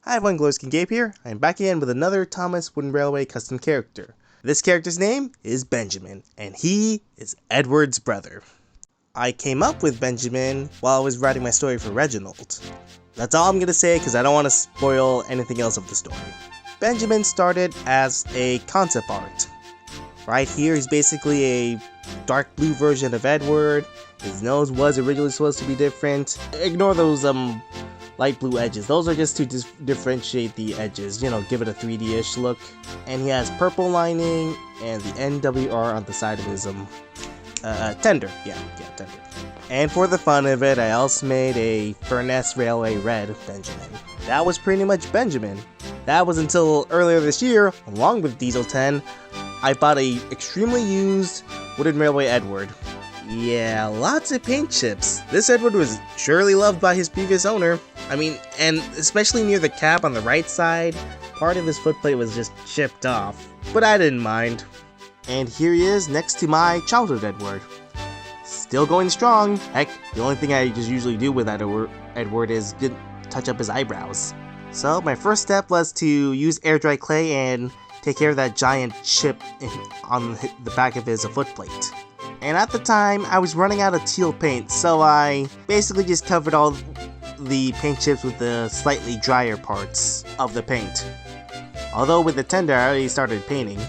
Hi everyone, Glowskin Gabe here. I'm back again with another Thomas Wooden Railway custom character. This character's name is Benjamin, and he is Edward's brother. I came up with Benjamin while I was writing my story for Reginald. That's all I'm going to say because I don't want to spoil anything else of the story. Benjamin started as a concept art. Right here, he's basically a dark blue version of Edward. His nose was originally supposed to be different. Ignore those light blue edges. Those are just to differentiate the edges, give it a 3D-ish look. And he has purple lining and the NWR on the side of his tender. Yeah, tender. And for the fun of it, I also made a Furnace Railway Red Benjamin. That was pretty much Benjamin. That was until earlier this year, along with Diesel 10, I bought a extremely used Wooden Railway Edward. Yeah, lots of paint chips. This Edward was surely loved by his previous owner. And especially near the cap on the right side, part of his footplate was just chipped off. But I didn't mind. And here he is next to my childhood Edward. Still going strong. Heck, the only thing I just usually do with that Edward is touch up his eyebrows. So my first step was to use air dry clay and take care of that giant chip on the back of his footplate. And at the time, I was running out of teal paint, so I basically just covered all the paint chips with the slightly drier parts of the paint. Although with the tender, I already started painting.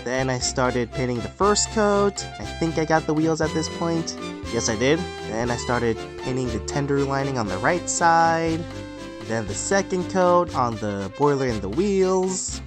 Then I started painting the first coat. I think I got the wheels at this point. Yes, I did. Then I started painting the tender lining on the right side. Then the second coat on the boiler and the wheels.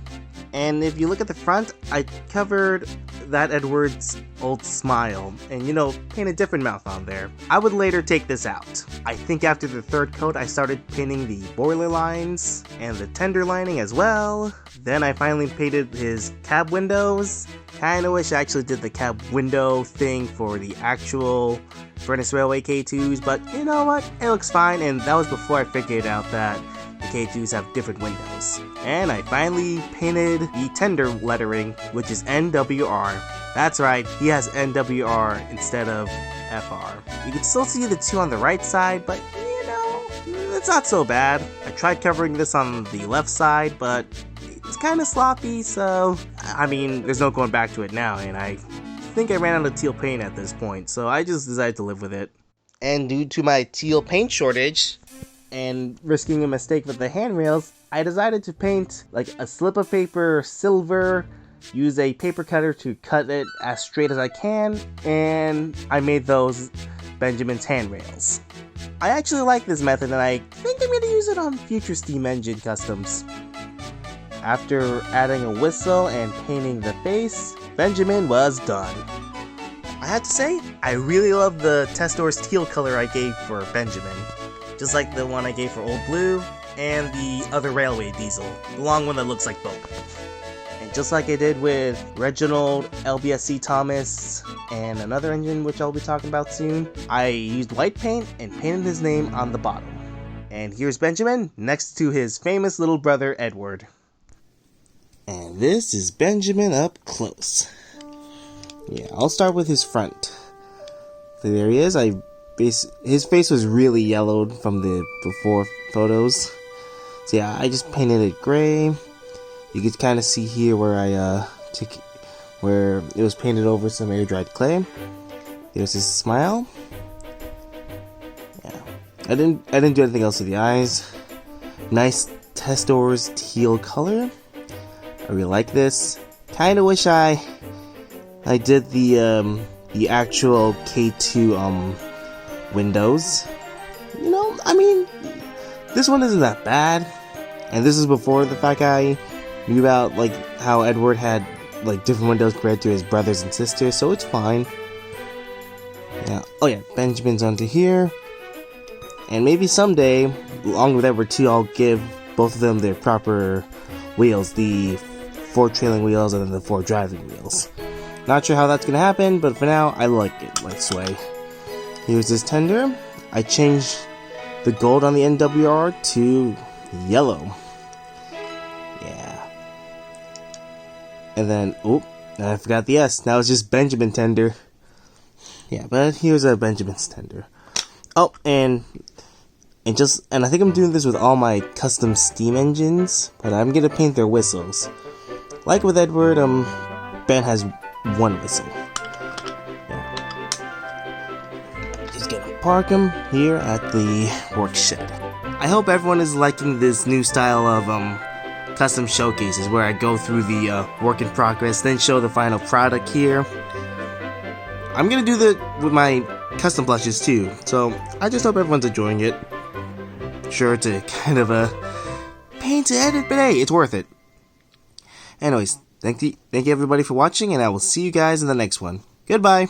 And if you look at the front, I covered that Edward's old smile and paint a different mouth on there. I would later take this out. I think after the third coat I started painting the boiler lines and the tender lining as well. Then I finally painted his cab windows. Kinda wish I actually did the cab window thing for the actual Furnace Railway K2s, but you know what, it looks fine, and that was before I figured out that the K2s have different windows. And I finally painted the tender lettering, which is NWR. That's right, he has NWR instead of FR. You can still see the two on the right side, but it's not so bad. I tried covering this on the left side, but it's kind of sloppy, so there's no going back to it now, and I think I ran out of teal paint at this point, so I just decided to live with it. And due to my teal paint shortage, and risking a mistake with the handrails, I decided to paint like a slip of paper silver, use a paper cutter to cut it as straight as I can, and I made those Benjamin's handrails. I actually like this method, and I think I'm going to use it on future steam engine customs. After adding a whistle and painting the face, Benjamin was done. I have to say, I really love the Testor's teal color I gave for Benjamin. Just like the one I gave for Old Blue, and the other railway diesel, the long one that looks like both. And just like I did with Reginald, LBSC Thomas, and another engine which I'll be talking about soon, I used white paint and painted his name on the bottom. And here's Benjamin next to his famous little brother Edward. And this is Benjamin up close. Yeah, I'll start with his front. So there he is. His face was really yellowed from the before photos. So yeah, I just painted it gray. You can kind of see here where where it was painted over some air dried clay. There's his smile. Yeah, I didn't do anything else to the eyes. Nice Testor's teal color. I really like this. Kind of wish I did the actual K2 windows. This one isn't that bad, and this is before the fact I knew about how Edward had different windows compared to his brothers and sisters, so it's fine. Yeah. Oh yeah, Benjamin's onto here, and maybe someday, along with Edward too, I'll give both of them their proper wheels, the 4 trailing wheels and then the 4 driving wheels. Not sure how that's gonna happen, but for now, I like it this way. Here's his tender. I changed the gold on the NWR to yellow. Yeah. And then, I forgot the S. Now it's just Benjamin tender. Yeah, but here's a Benjamin's tender. Oh, and And I think I'm doing this with all my custom steam engines, but I'm gonna paint their whistles. Like with Edward, Ben has one whistle. Yeah. Just gonna park him here at the work shed. I hope everyone is liking this new style of custom showcases where I go through the work in progress, then show the final product here. I'm gonna do that with my custom plushes too, so I just hope everyone's enjoying it. Sure to kind of pain to edit, but hey, it's worth it. Anyways, thank you everybody for watching, and I will see you guys in the next one. Goodbye!